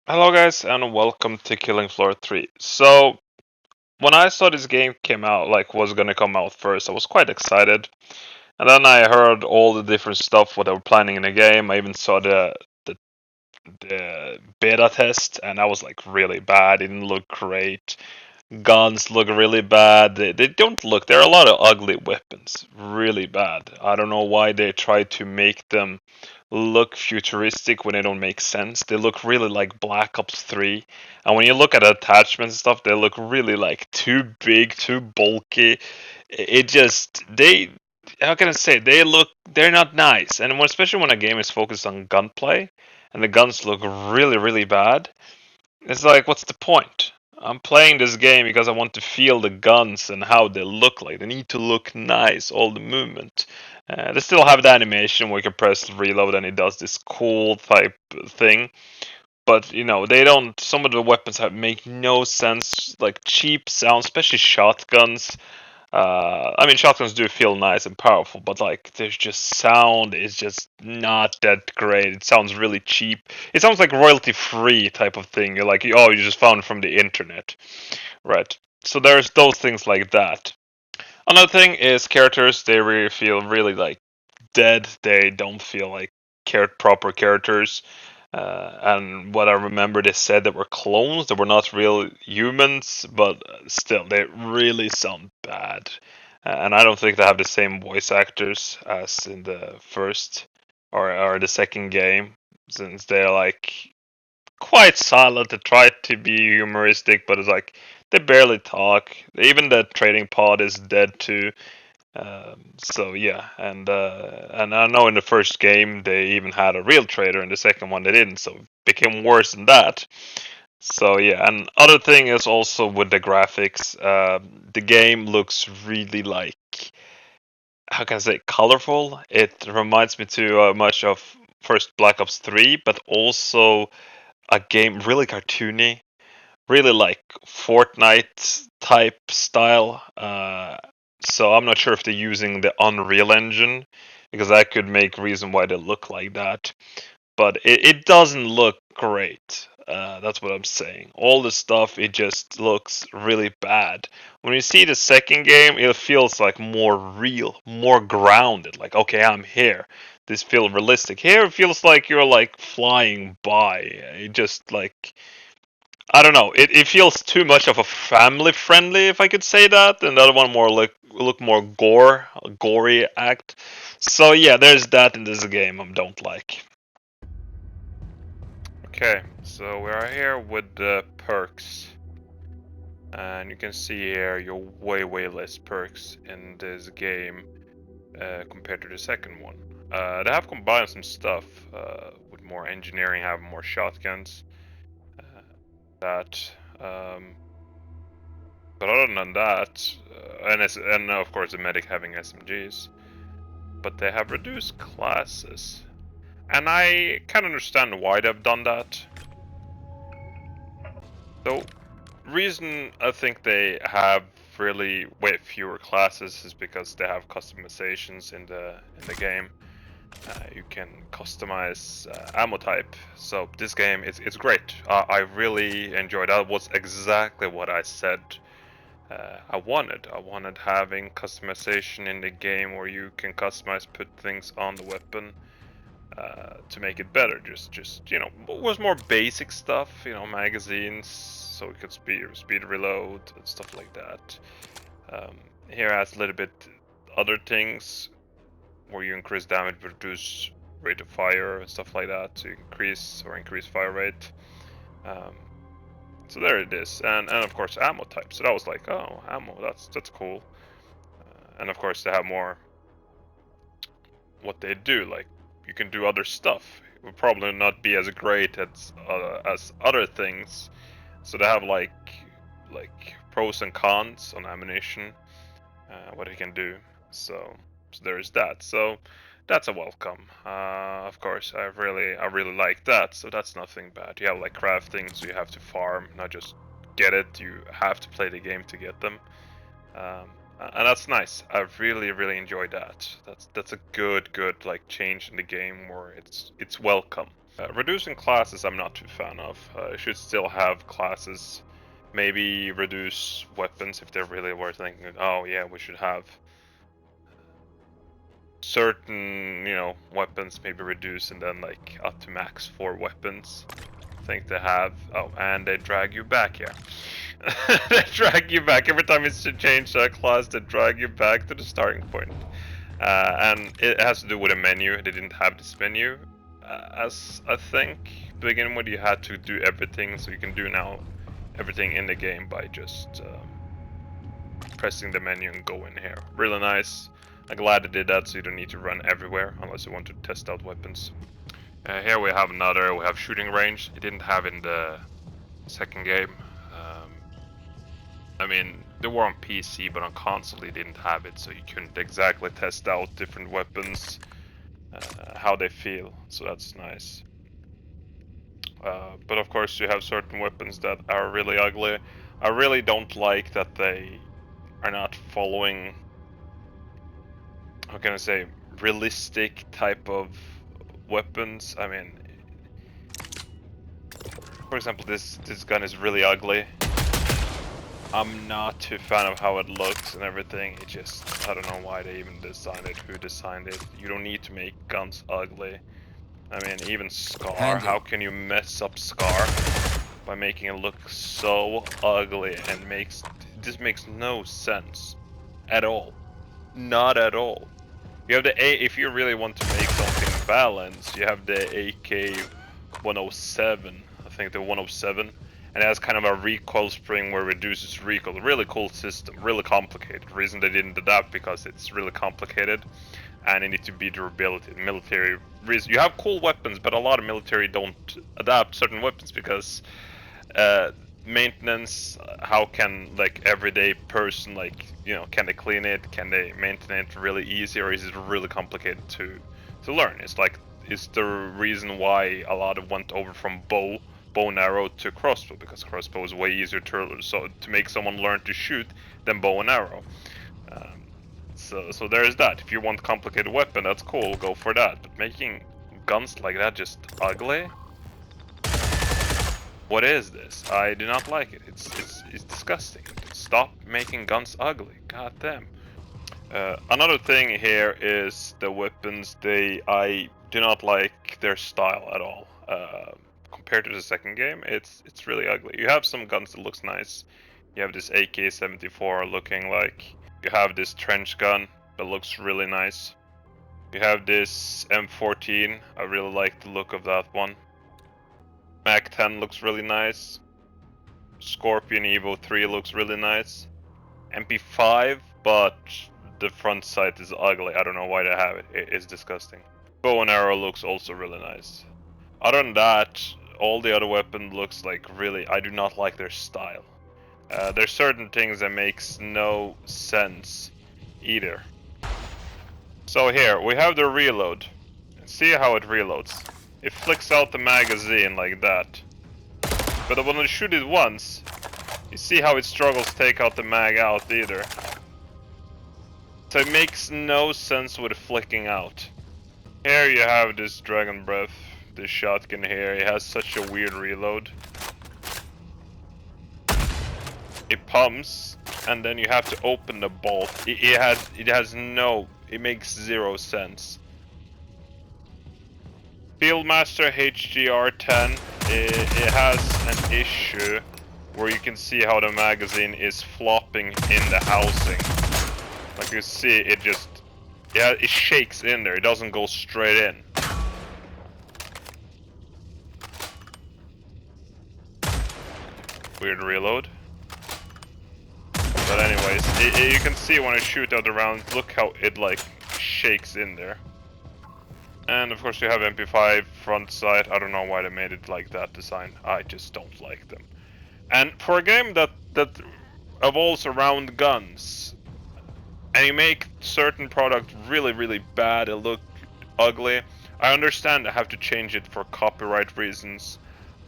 Hello guys and welcome to Killing Floor 3. So when I saw this game came out, like was gonna come out first, I was quite excited. And then I heard all the different stuff what they were planning in the game. I even saw the, the beta test and I was like really bad. It didn't look great. Guns look really bad. They don't look. There are a lot of ugly weapons. Really bad. I don't know why they try to make them look futuristic when they don't make sense. They look really like Black Ops 3. And when you look at attachments and stuff, they look really like too big, too bulky. It just they how can I say they're not nice. And especially when a game is focused on gunplay and the guns look really, really bad, it's like what's the point? I'm playing this game because I want to feel the guns and how they look like. They need to look nice, all the movement. They still have the animation where you can press reload and it does this cool type thing. But they don't. Some of the weapons have make no sense, like cheap sound, especially shotguns. I mean, shotguns do feel nice and powerful, but like, there's just sound is just not that great. It sounds really cheap. It sounds like royalty-free type of thing. You're like, oh, you just found it from the internet, right? So there's those things like that. Another thing is characters. They really feel really like dead. They don't feel like proper characters. And what I remember, they said they were clones. They were not real humans, but still, they really sound bad. And I don't think they have the same voice actors as in the first or the second game, since they're like quite silent. They try to be humoristic, but it's like they barely talk. Even the trading pod is dead too. So yeah, and I know in the first game they even had a real trader, in the second one they didn't, so it became worse than that. So yeah, and other thing is also with the graphics, the game looks really like, how can I say, colorful. It reminds me too much of first Black Ops 3, but also a game really cartoony, really like Fortnite type style. So I'm not sure if they're using the Unreal Engine because that could make reason why they look like that. But it doesn't look great. That's what I'm saying. All the stuff, it just looks really bad. When you see the second game, it feels like more real, more grounded. Like, okay, I'm here. This feels realistic. Here, it feels like you're like flying by. It just like, I don't know. It feels too much of a family friendly, if I could say that. And the other one more like look more gory act. So yeah, there's that in this game I don't like. Okay, so we are here with the perks, and you can see here you're way less perks in this game compared to the second one. They have combined some stuff with more engineering, having more shotguns. Uh, that. But other than that, and of course the medic having SMGs, but they have reduced classes, and I can understand why they've done that. So, reason I think they have really way fewer classes is because they have customizations in the game. You can customize ammo type. So this game it's great. I really enjoyed that. Was exactly what I said I wanted. I wanted having customization in the game where you can customize, put things on the weapon to make it better. Just it was more basic stuff. Magazines, so it could speed reload and stuff like that. Here has a little bit other things where you increase damage, reduce rate of fire and stuff like that to increase fire rate. Um, so there it is, and of course ammo type. So that was like, oh, ammo, that's cool. And of course they have more what they do. Like you can do other stuff. It would probably not be as great as other things. So they have like pros and cons on ammunition, what it can do. So there's that. So that's a welcome. Of course, I really like that. So that's nothing bad. You have like crafting, so you have to farm, not just get it. You have to play the game to get them. Um, and that's nice. I really enjoyed that. That's a good like change in the game where it's welcome. Reducing classes I'm not too fan of. You should still have classes. Maybe reduce weapons if they really were thinking, oh yeah, we should have certain, weapons maybe reduce and then like up to max 4 weapons. I think they have. Oh, and they drag you back here. They drag you back every time it's to change a class. They drag you back to the starting point, and it has to do with a menu. They didn't have this menu, as I think to begin with. You had to do everything, so you can do now everything in the game by just pressing the menu and go in here. Really nice. I'm glad they did that, so you don't need to run everywhere unless you want to test out weapons. Here we have we have shooting range. It didn't have in the second game. I mean, they were on PC, but on console they didn't have it, so you couldn't exactly test out different weapons, how they feel, so that's nice. But of course you have certain weapons that are really ugly. I really don't like that they are not following, how can I say, realistic type of weapons. I mean, for example, this gun is really ugly. I'm not too fan of how it looks and everything. It just, I don't know why they even designed it, who designed it. You don't need to make guns ugly. I mean, even Scar, Handy. how can you mess up Scar by making it look so ugly and this makes no sense at all. Not at all. You have if you really want to make something balanced, you have the AK-107, I think the 107. And it has kind of a recoil spring where it reduces recoil. Really cool system, really complicated. The reason they didn't adapt because it's really complicated and it needs to be durability. Military reason. You have cool weapons, but a lot of military don't adapt certain weapons because maintenance, how can like everyday person can they clean it? Can they maintain it really easy, or is it really complicated to learn? It's the reason why a lot of went over from bow and arrow to crossbow, because crossbow is way easier to make someone learn to shoot than bow and arrow. So there's that. If you want complicated weapon, that's cool, go for that. But making guns like that just ugly? What is this? I do not like it. It's disgusting. Stop making guns ugly. God damn. Another thing here is the weapons. I do not like their style at all. Compared to the second game, it's really ugly. You have some guns that looks nice. You have this AK-74 looking like. You have this trench gun that looks really nice. You have this M14. I really like the look of that one. MAC-10 looks really nice. Scorpion Evo 3 looks really nice. MP5, but the front sight is ugly. I don't know why they have it. It's disgusting. Bow and arrow looks also really nice. Other than that, all the other weapon looks like really, I do not like their style. There's certain things that makes no sense either. So here, we have the reload. See how it reloads. It flicks out the magazine like that. But when you shoot it once, you see how it struggles to take out the mag out either. So it makes no sense with flicking out. Here you have this Dragon Breath. This shotgun here, it has such a weird reload. It pumps, and then you have to open the bolt. It makes zero sense. Fieldmaster HGR10, it has an issue where you can see how the magazine is flopping in the housing. Like you see, it shakes in there. It doesn't go straight in. Weird reload. But anyways, you can see when I shoot out the round, look how it like shakes in there. And of course you have MP5 front sight. I don't know why they made it like that design. I just don't like them. And for a game that evolves around guns, and you make certain product really bad and look ugly, I understand I have to change it for copyright reasons.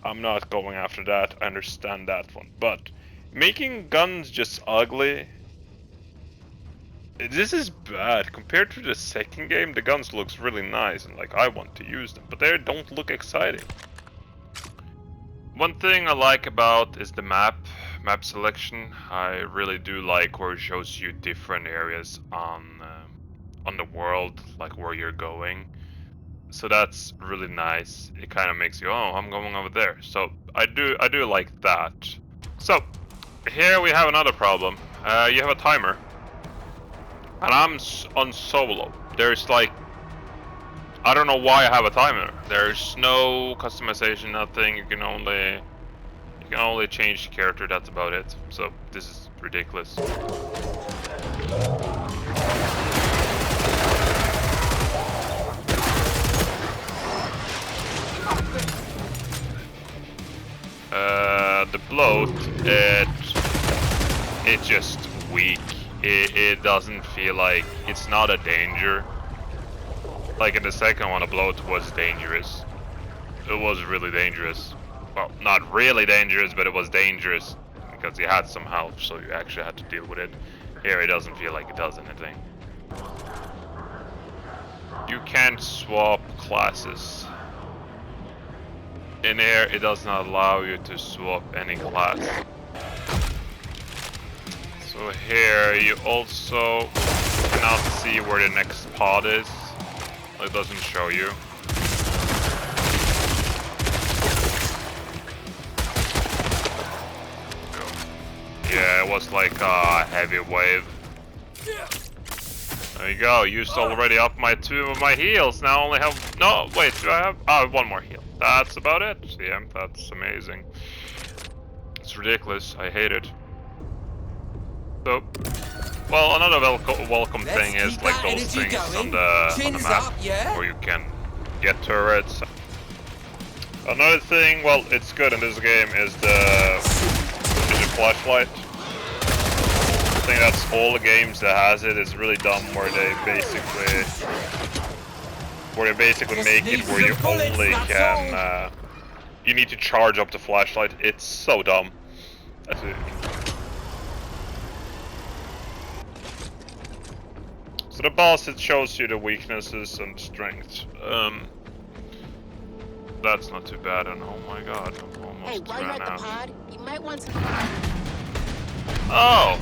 I'm not going after that, I understand that one. But making guns just ugly, This is bad. Compared to the second game, the guns looks really nice and like I want to use them, but they don't look exciting. One thing I like about is the map selection. I really do like where it shows you different areas on the world, like where you're going. So that's really nice. It kind of makes you, oh, I'm going over there. So I do like that. So here we have another problem. You have a timer, and I'm on solo. There's like, I don't know why I have a timer. There's no customization, nothing. You can only change the character. That's about it. So this is ridiculous. The bloat, it's just weak. It doesn't feel like, it's not a danger. Like in the second one, the bloat was dangerous. It was really dangerous. Well, not really dangerous, but it was dangerous because you had some health, so you actually had to deal with it. Here, it doesn't feel like it does anything. You can't swap classes. In here, it does not allow you to swap any class. So here, you also cannot see where the next pod is. It doesn't show you. Yeah, it was like a heavy wave. There you go, used already up my 2 of my heals. Now I only have, no, wait, do I have, oh, 1 more heal. That's about it. Yeah, that's amazing. It's ridiculous, I hate it. So, well, another welcome thing is like those things on the map, yeah? Where you can get turrets. Another thing, well, it's good in this game is the flashlight. I think that's all the games that has it. It's really dumb where they basically make it where you only can you need to charge up the flashlight. It's so dumb. That's it. So the boss, it shows you the weaknesses and strengths. That's not too bad, and oh my god, I'm almost ran out. Pod, you might want some... Oh!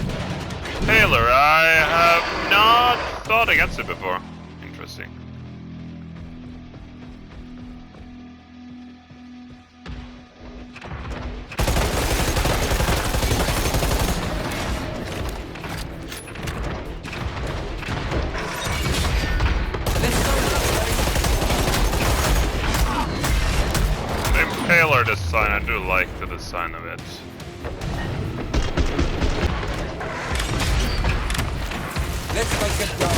Taylor, I have not thought against it before. Interesting. Impaler design, I do like the design of it. Let's make it go.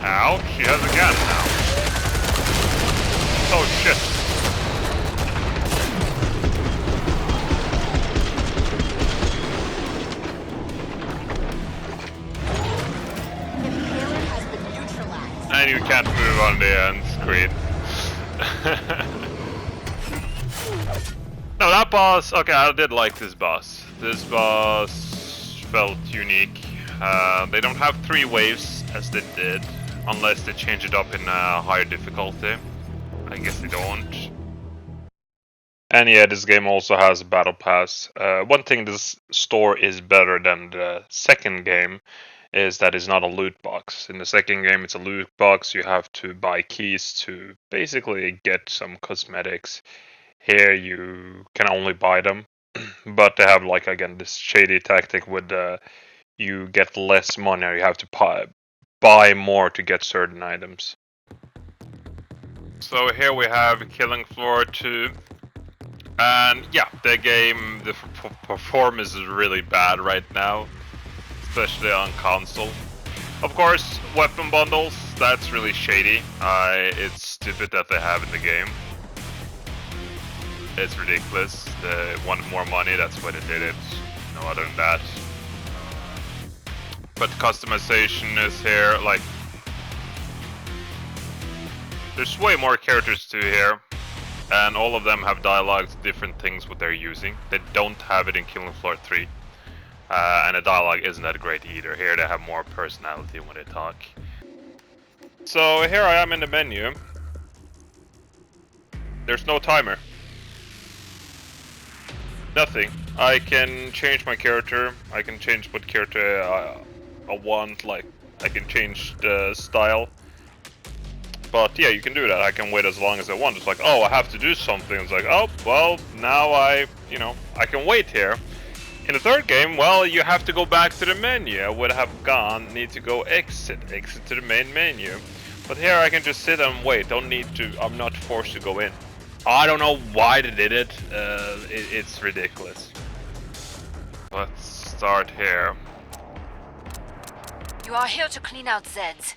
Ouch, she has a gun now. Oh shit. And you can't move on the end screen. No, that boss, okay, I did like this boss. This boss felt unique. They don't have 3 waves as they did, unless they change it up in a higher difficulty. I guess they don't. And yeah, this game also has a battle pass. One thing this store is better than the second game is that it's not a loot box. In the second game, it's a loot box. You have to buy keys to basically get some cosmetics. Here, you can only buy them, but they have like again this shady tactic with you get less money, or you have to buy more to get certain items. So here we have Killing Floor 2. And yeah, the game, the performance is really bad right now, especially on console. Of course, weapon bundles, that's really shady. It's stupid that they have in the game. It's ridiculous. They wanted more money, that's why they did it. No other than that. But customization is here, like... There's way more characters to here. And all of them have dialogues, different things what they're using. They don't have it in Killing Floor 3. And the dialogue isn't that great either. Here they have more personality when they talk. So here I am in the menu. There's no timer. Nothing. I can change my character. I can change what character I want. Like, I can change the style. But yeah, you can do that. I can wait as long as I want. It's like, oh, I have to do something. It's like, oh, well, now I can wait here. In the third game, well, you have to go back to the menu. I would have gone, need to go exit to the main menu. But here I can just sit and wait. Don't need to, I'm not forced to go in. I don't know why they did it. It's ridiculous. Let's start here. You are here to clean out Zeds.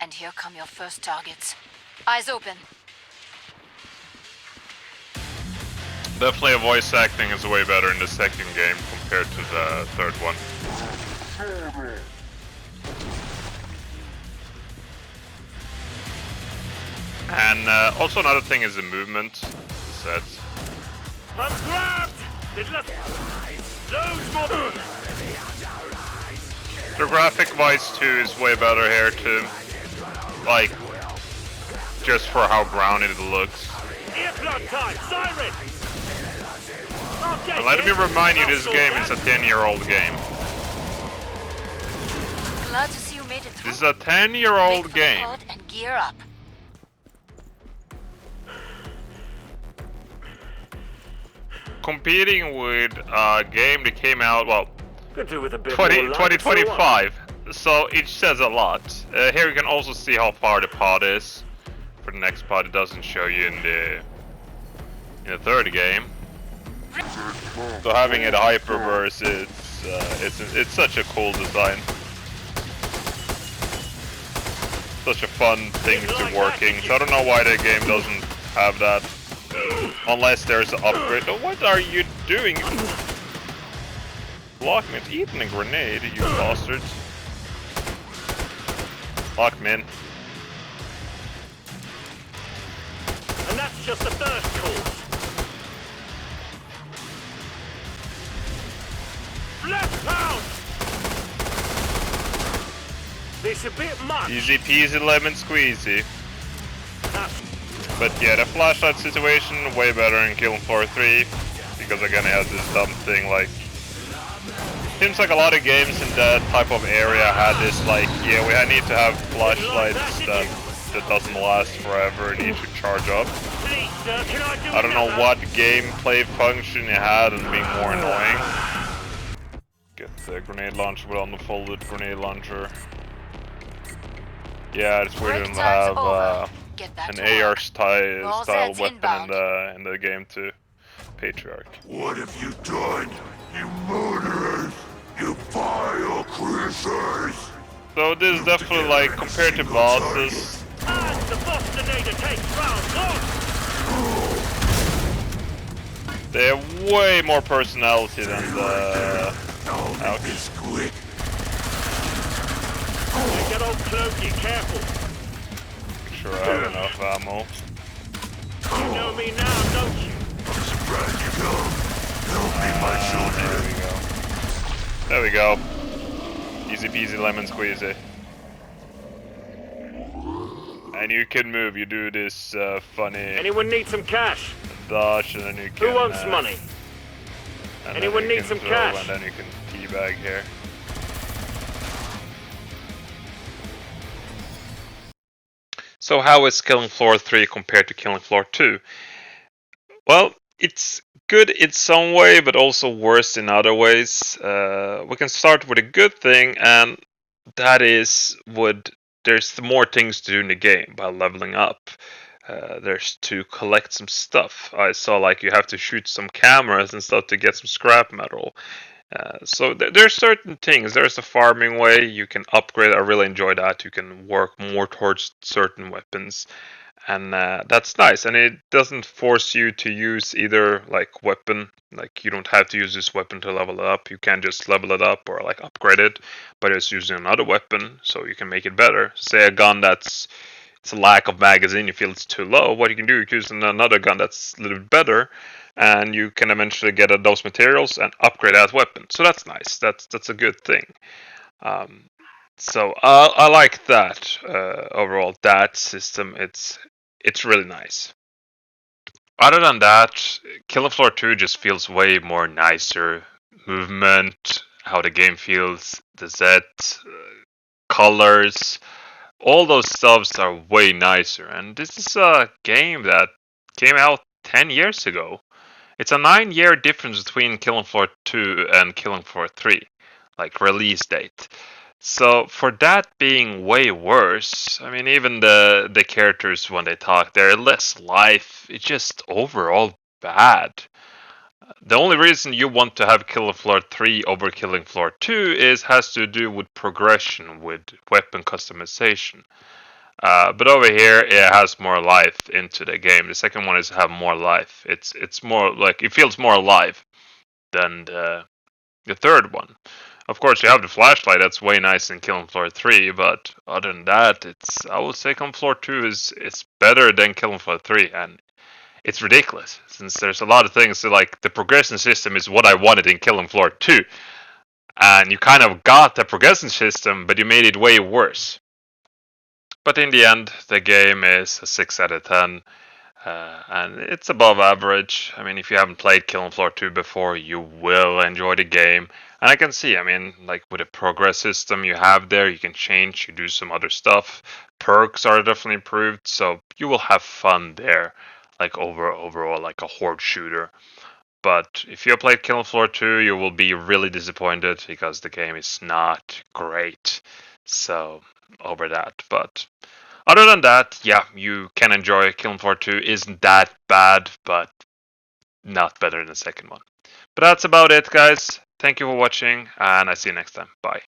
And here come your first targets. Eyes open. Definitely voice acting is way better in the second game compared to the third one. And also another thing is the movement. Set. I'm grabbed! Loads more! The graphic wise too is way better here too. Like, just for how grounded it looks. Earplug time! Siren! And let me remind you, this game is a 10-year-old game. Glad to see you made it through. This is a 10-year-old game. And gear up. Competing with a game that came out, well, Could do with a bit more light, 2025. So it says a lot. Here you can also see how far the pod is. For the next pod, it doesn't show you in the third game. So having it hyperverse, it's such a cool design. Such a fun thing to working. So I don't know why the game doesn't have that. Unless there's an upgrade. Oh, what are you doing? Block me. It's eating a grenade, you bastards. Lock me in. And that's just the first course. Left pound! This a bit much. Easy peasy lemon squeezy. That's But yeah, the flashlight situation way better in Killing Floor 3 because again it has this dumb thing like. Seems like a lot of games in that type of area had this like, yeah, we need to have flashlights that doesn't last forever and need to charge up. please, sir, can I do I don't know another? what gameplay function it had and being more annoying. Get the grenade launcher with unfolded grenade launcher. Yeah, it's weird Break to have time's over. Get back an to AR work. style Zeds weapon inbound. in the game too. Patriarch. What have you done, you murderers? You vile creatures! So this is definitely like compared to bosses. And the Bostonator takes round one! They have way more personality than the. Now this quick. Get old Clokey, careful. Make sure I have enough ammo. You know me now, don't you? I'm surprised you come. Help me, my children. There we go. Easy peasy lemon squeezy. And you can move. You do this funny Anyone need some cash? dodge, and then you can. Who wants money? and then Anyone you need can some throw, cash? And then you can teabag here. So how is Killing Floor 3 compared to Killing Floor 2? Well, it's good in some way, but also worse in other ways. We can start with a good thing, and that is there's more things to do in the game by leveling up. There's to collect some stuff. I saw like you have to shoot some cameras and stuff to get some scrap metal. So there's certain things. There's a farming way you can upgrade. I really enjoy that. You can work more towards certain weapons. and that's nice. And it doesn't force you to use either like weapon. Like you don't have to use this weapon to level it up. You can just level it up or like upgrade it, but it's using another weapon, so you can make it better. Say a gun that's it's a lack of magazine, you feel it's too low. What you can do, you can use another gun that's a little bit better, and you can eventually get those materials and upgrade that weapon. So that's nice. That's a good thing. Um, so I like that overall. That system, it's really nice. Other than that, Killing Floor 2 just feels way more nicer. Movement, how the game feels, the Z, colors, all those stuffs are way nicer. And this is a game that came out 10 years ago. It's a 9-year difference between Killing Floor 2 and Killing Floor 3, like release date. So for that being way worse, I mean, even the characters when they talk, they're less life. It's just overall bad. The only reason you want to have Killing Floor 3 over Killing Floor 2 has to do with progression, with weapon customization. But over here, it has more life into the game. The second one is have more life. It's more like it feels more alive than the third one. Of course, you have the flashlight. That's way nice in Killing Floor 3. But other than that, I would say Killing Floor 2 is better than Killing Floor 3, and it's ridiculous since there's a lot of things that, like the progression system is what I wanted in Killing Floor 2, and you kind of got the progression system, but you made it way worse. But in the end, the game is a 6 out of 10. And it's above average. I mean, if you haven't played Killing Floor 2 before, you will enjoy the game. And I can see, I mean, like with the progress system you have there, you can change, you do some other stuff. Perks are definitely improved, so you will have fun there, like overall, like a horde shooter. But if you played Killing Floor 2, you will be really disappointed because the game is not great. So, over that. But other than that, yeah, you can enjoy Killing Floor 2. Isn't that bad, but not better than the second one. But that's about it, guys. Thank you for watching, and I see you next time. Bye.